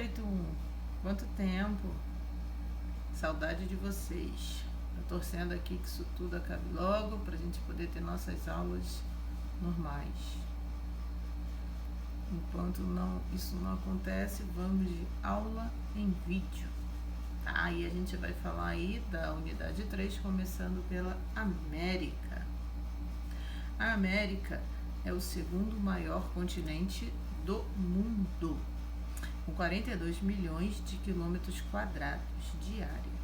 Cleiton, quanto tempo? Saudade de vocês. Tô torcendo aqui que isso tudo acabe logo pra gente poder ter nossas aulas normais. Enquanto isso não acontece, vamos de aula em vídeo. Tá? E a gente vai falar aí da unidade 3, começando pela América. A América é o segundo maior continente do mundo, com 42 milhões de quilômetros quadrados de área,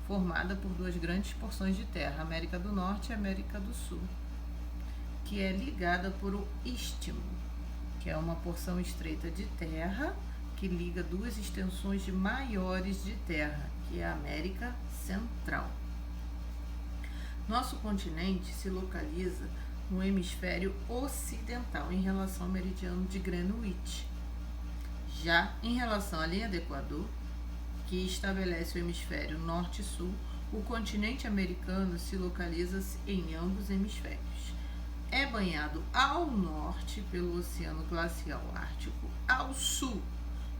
formada por duas grandes porções de terra, a América do Norte e a América do Sul, que é ligada por um istmo, que é uma porção estreita de terra que liga duas extensões maiores de terra, que é a América Central. Nosso continente se localiza no hemisfério ocidental em relação ao meridiano de Greenwich. Já em relação à linha do Equador, que estabelece o hemisfério norte e sul, o continente americano se localiza em ambos hemisférios. É banhado ao norte pelo Oceano Glacial Ártico, ao sul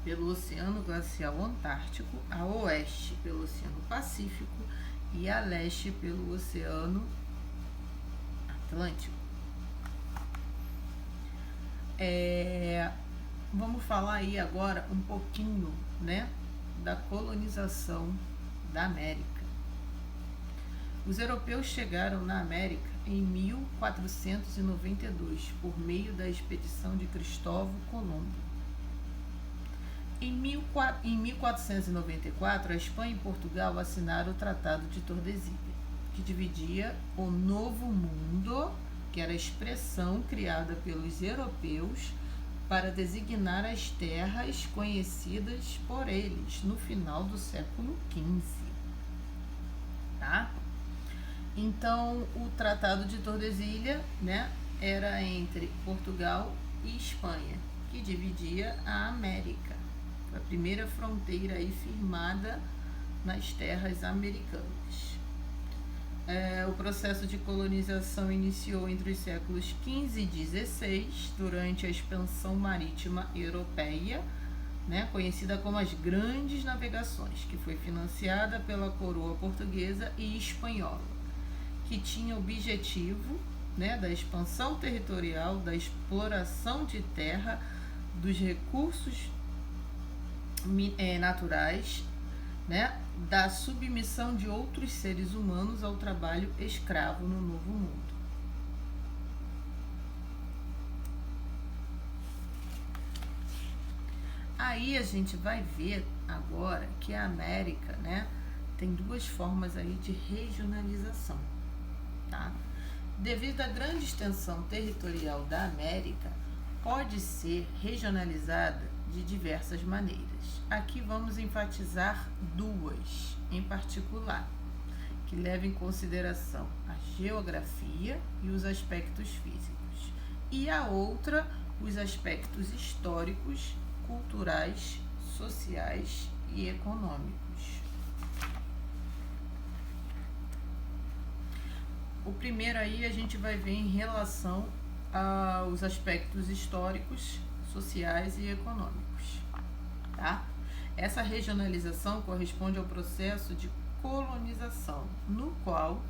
pelo Oceano Glacial Antártico, a oeste pelo Oceano Pacífico e a leste pelo Oceano Atlântico. Vamos falar aí agora um pouquinho, da colonização da América. Os europeus chegaram na América em 1492 por meio da expedição de Cristóvão Colombo. Em 1494, a Espanha e Portugal assinaram o Tratado de Tordesilhas, que dividia o Novo Mundo, que era a expressão criada pelos europeus para designar as terras conhecidas por eles no final do século XV. Tá? Então, o Tratado de Tordesilhas, era entre Portugal e Espanha, que dividia a América. Foi a primeira fronteira aí firmada nas terras americanas. O processo de colonização iniciou entre os séculos XV e XVI, durante a expansão marítima europeia, conhecida como as Grandes Navegações, que foi financiada pela coroa portuguesa e espanhola, que tinha o objetivo da expansão territorial, da exploração de terra, dos recursos naturais, da submissão de outros seres humanos ao trabalho escravo no Novo Mundo. Aí a gente vai ver agora que a América, tem duas formas aí de regionalização, tá? Devido à grande extensão territorial da América, pode ser regionalizada de diversas maneiras. Aqui vamos enfatizar duas em particular, que levam em consideração a geografia e os aspectos físicos, e a outra, os aspectos históricos, culturais, sociais e econômicos. O primeiro aí a gente vai ver em relação aos aspectos históricos, sociais e econômicos, tá? Essa regionalização corresponde ao processo de colonização, no qual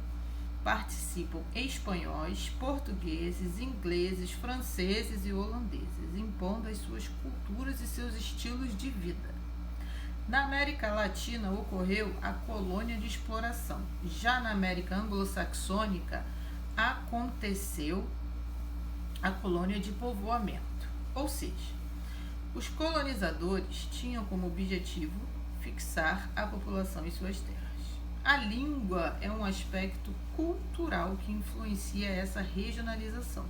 participam espanhóis, portugueses, ingleses, franceses e holandeses, impondo as suas culturas e seus estilos de vida. Na América Latina ocorreu a colônia de exploração. Já na América anglo-saxônica aconteceu a colônia de povoamento. Ou seja, os colonizadores tinham como objetivo fixar a população em suas terras. A língua é um aspecto cultural que influencia essa regionalização,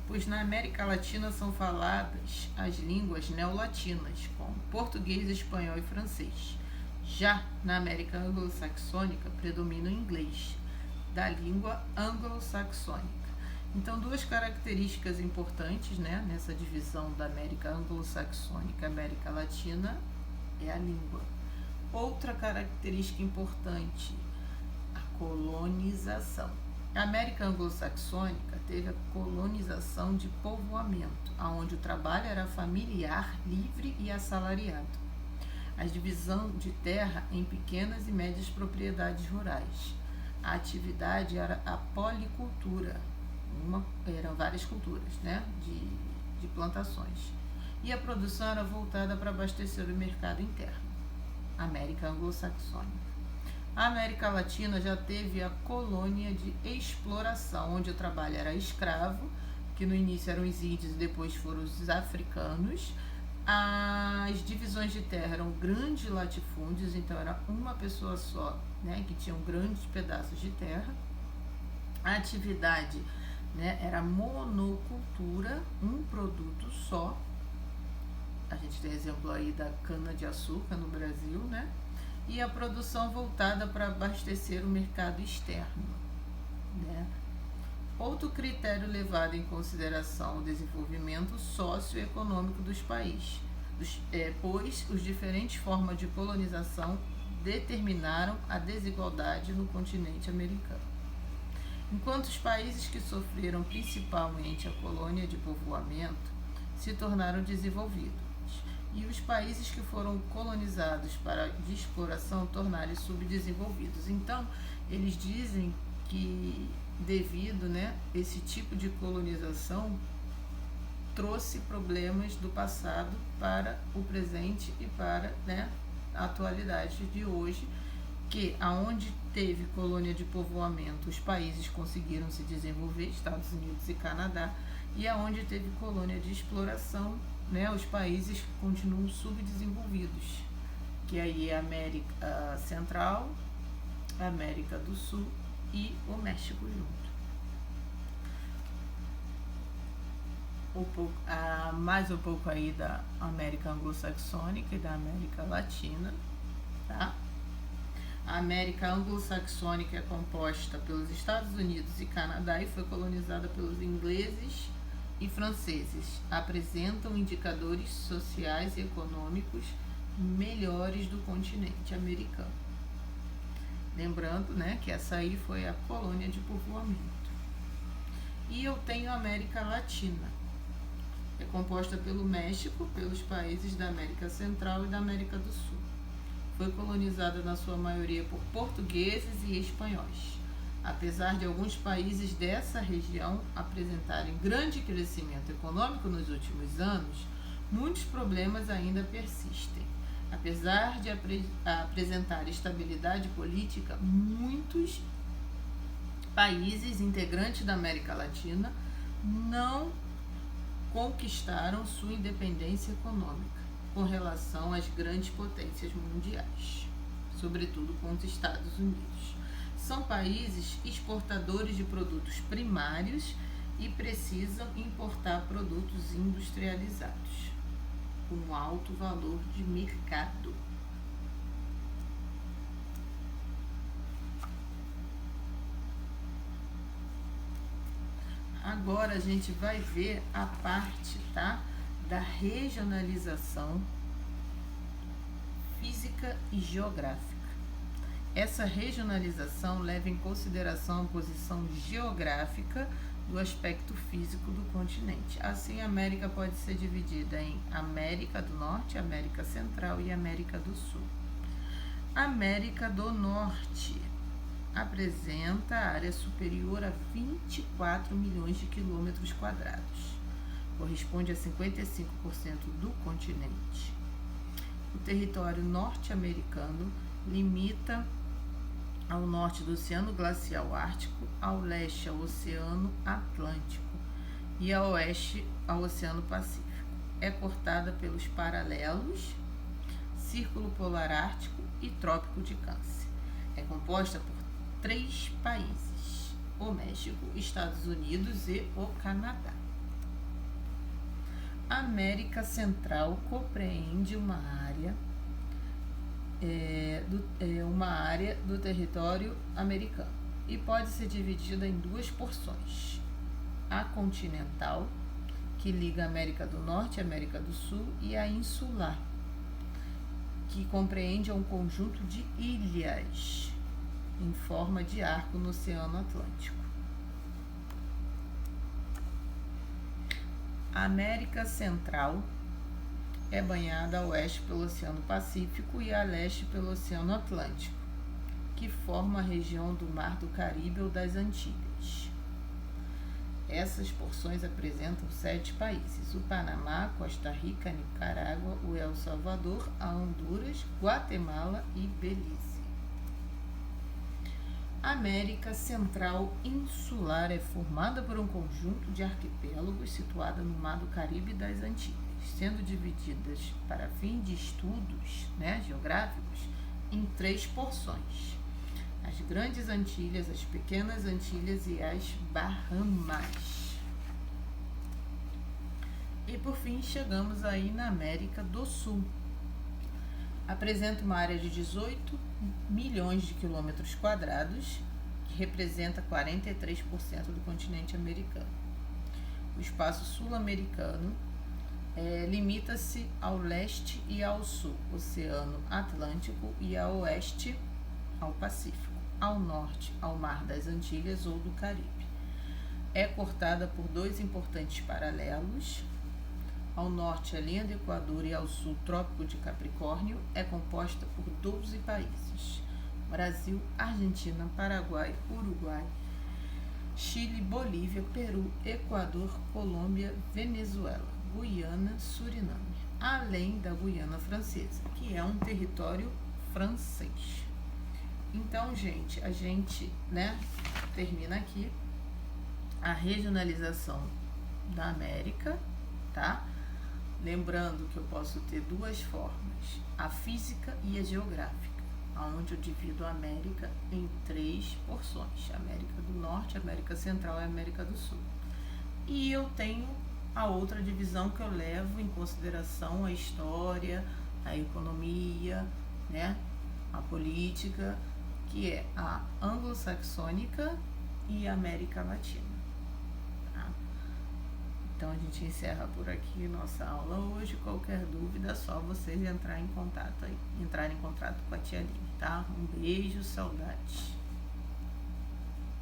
pois na América Latina são faladas as línguas neolatinas, como português, espanhol e francês. Já na América anglo-saxônica predomina o inglês, da língua anglo-saxônica. Então, duas características importantes, nessa divisão da América anglo-saxônica e América Latina é a língua. Outra característica importante, a colonização. A América anglo-saxônica teve a colonização de povoamento, onde o trabalho era familiar, livre e assalariado. a divisão de terra em pequenas e médias propriedades rurais. A atividade era a policultura, eram várias culturas, né, de plantações. E a produção era voltada para abastecer o mercado interno, América anglo-saxônica. A América Latina já teve a colônia de exploração, onde o trabalho era escravo, que no início eram os índios e depois foram os africanos. As divisões de terra eram grandes latifúndios, então era uma pessoa só, né, que tinha grandes pedaços de terra. A atividade, né, era monocultura, um produto só. A gente tem exemplo aí da cana-de-açúcar no Brasil, né? E a produção voltada para abastecer o mercado externo, né? Outro critério levado em consideração o desenvolvimento socioeconômico dos países, pois as diferentes formas de colonização determinaram a desigualdade no continente americano. Enquanto os países que sofreram principalmente a colônia de povoamento se tornaram desenvolvidos, e os países que foram colonizados de exploração tornaram-se subdesenvolvidos. Então, eles dizem que devido, né, esse tipo de colonização trouxe problemas do passado para o presente e para, né, a atualidade de hoje, que aonde teve colônia de povoamento, os países conseguiram se desenvolver, Estados Unidos e Canadá, e aonde teve colônia de exploração, né, os países continuam subdesenvolvidos, que aí é a América Central, a América do Sul e o México junto. Mais um pouco aí da América anglo-saxônica e da América Latina, tá? A América anglo-saxônica é composta pelos Estados Unidos e Canadá e foi colonizada pelos ingleses e franceses. Apresentam indicadores sociais e econômicos melhores do continente americano. Lembrando, né, que essa aí foi a colônia de povoamento. E eu tenho a América Latina. É composta pelo México, pelos países da América Central e da América do Sul. Foi colonizada na sua maioria por portugueses e espanhóis. Apesar de alguns países dessa região apresentarem grande crescimento econômico nos últimos anos, muitos problemas ainda persistem. Apesar de apresentar estabilidade política, muitos países integrantes da América Latina não conquistaram sua independência econômica com relação às grandes potências mundiais, sobretudo com os Estados Unidos. São países exportadores de produtos primários e precisam importar produtos industrializados com alto valor de mercado. Agora a gente vai ver a parte, tá, da regionalização física e geográfica. Essa regionalização leva em consideração a posição geográfica do aspecto físico do continente. Assim, a América pode ser dividida em América do Norte, América Central e América do Sul. A América do Norte apresenta área superior a 24 milhões de quilômetros quadrados. Corresponde a 55% do continente. O território norte-americano limita ao norte do Oceano Glacial Ártico, ao leste ao Oceano Atlântico e ao oeste ao Oceano Pacífico. É cortada pelos paralelos, Círculo Polar Ártico e Trópico de Câncer. É composta por 3 países: o México, Estados Unidos e o Canadá. A América Central compreende uma área do território americano e pode ser dividida em 2 porções: a continental, que liga a América do Norte e a América do Sul, e a insular, que compreende um conjunto de ilhas em forma de arco no Oceano Atlântico. A América Central é banhada a oeste pelo Oceano Pacífico e a leste pelo Oceano Atlântico, que forma a região do Mar do Caribe ou das Antilhas. Essas porções apresentam 7 países: o Panamá, Costa Rica, Nicarágua, o El Salvador, a Honduras, Guatemala e Belize. A América Central Insular é formada por um conjunto de arquipélagos situada no Mar do Caribe e das Antilhas, sendo divididas, para fim de estudos geográficos, em 3 porções: as Grandes Antilhas, as Pequenas Antilhas e as Bahamas. E por fim chegamos aí na América do Sul. Apresenta uma área de 18 milhões de quilômetros quadrados, que representa 43% do continente americano. O espaço sul-americano limita-se ao leste e ao sul, Oceano Atlântico, e ao oeste ao Pacífico, ao norte ao Mar das Antilhas ou do Caribe. É cortada por 2 importantes paralelos. Ao norte, a linha do Equador, e ao sul, Trópico de Capricórnio. É composta por 12 países: Brasil, Argentina, Paraguai, Uruguai, Chile, Bolívia, Peru, Equador, Colômbia, Venezuela, Guiana, Suriname, além da Guiana Francesa, que é um território francês. Então, gente, a gente termina aqui a regionalização da América, tá? Lembrando que eu posso ter 2 formas: a física e a geográfica, onde eu divido a América em 3 porções: América do Norte, América Central e América do Sul. E eu tenho a outra divisão que eu levo em consideração a história, a economia, a política, que é a anglo-saxônica e a América Latina. Então a gente encerra por aqui nossa aula hoje. Qualquer dúvida, é só vocês entrarem em contato com a tia Aline, tá? Um beijo, saudades.